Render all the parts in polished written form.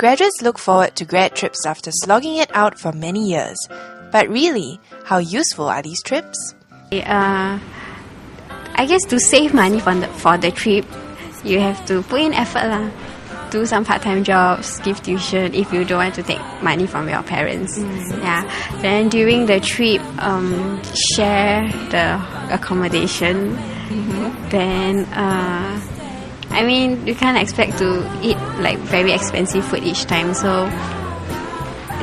Graduates look forward to grad trips after slogging it out for many years. But really, how useful are these trips? I guess to save money for the trip, you have to put in effort lah. Do some part-time jobs, give tuition if you don't want to take money from your parents. Yeah. Then during the trip, share the accommodation. Then, you can't expect to eat like very expensive food each time, so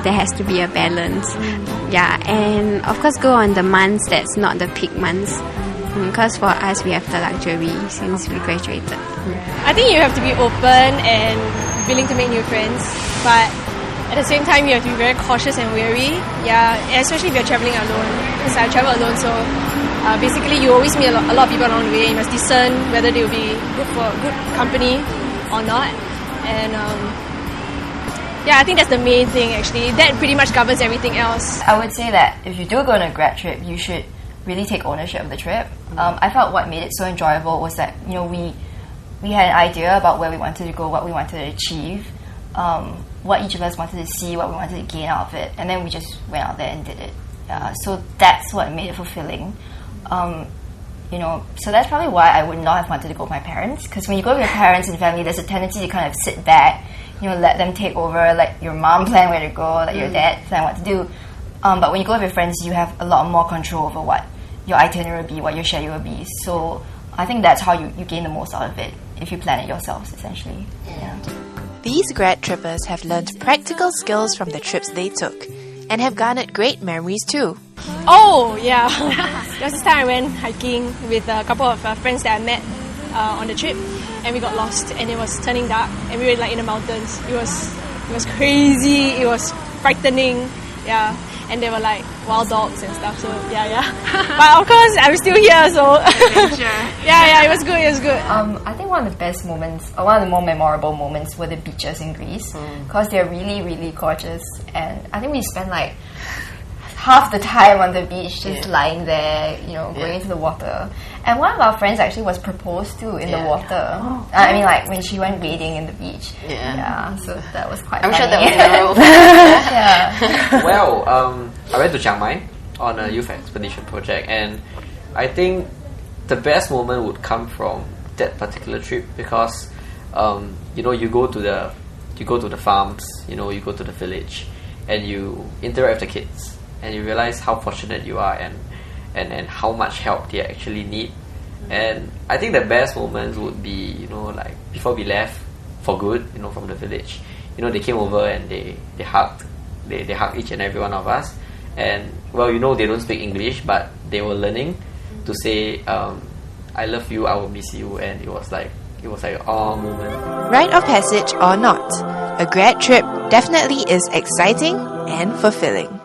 there has to be a balance. Yeah, and of course go on the months that's not the peak months. Because for us, we have the luxury since we graduated. I think you have to be open and willing to make new friends, but at the same time, you have to be very cautious and wary. Yeah, especially if you're traveling alone. Because I travel alone, so basically you always meet a lot of people along the way. You must discern whether they will be good company or not. And I think that's the main thing actually. That pretty much covers everything else. I would say that if you do go on a grad trip, you should really take ownership of the trip. I felt what made it so enjoyable was that we had an idea about where we wanted to go, what we wanted to achieve, what each of us wanted to see, what we wanted to gain out of it, and then we just went out there and did it. So that's what made it fulfilling. So that's probably why I would not have wanted to go with my parents, because when you go with your parents and family, there's a tendency to kind of sit back, let them take over, let your mom plan where to go, let your dad plan what to do. But when you go with your friends, you have a lot more control over what your itinerary will be, what your schedule will be. So I think that's how you gain the most out of it, if you plan it yourselves, essentially. Yeah. These grad trippers have learned practical skills from the trips they took and have garnered great memories too. Oh, yeah. There was this time I went hiking with a couple of friends that I met on the trip, and we got lost, and it was turning dark, and we were in the mountains. It was crazy, it was frightening, yeah. And there were wild dogs and stuff, so yeah. But of course, I'm still here, so yeah, it was good. I think one of the best moments, or one of the more memorable moments, were the beaches in Greece, because they're really, really gorgeous. And I think we spent half the time on the beach, just lying there, going into the water. And one of our friends actually was proposed to in the water. When she went wading in the beach. Yeah, so that was quite funny. I'm sure that was viral. Yeah. Well, I went to Chiang Mai on a youth expedition project, and I think the best moment would come from that particular trip because you go to the farms, you go to the village, and you interact with the kids, and you realize how fortunate you are and how much help they actually need. And I think the best moments would be before we left for good, from the village, they came over and they hugged each and every one of us. And they don't speak English, but they were learning to say I love you, I will miss you. And it was like an awe moment. Rite of passage or not, a grad trip definitely is exciting and fulfilling.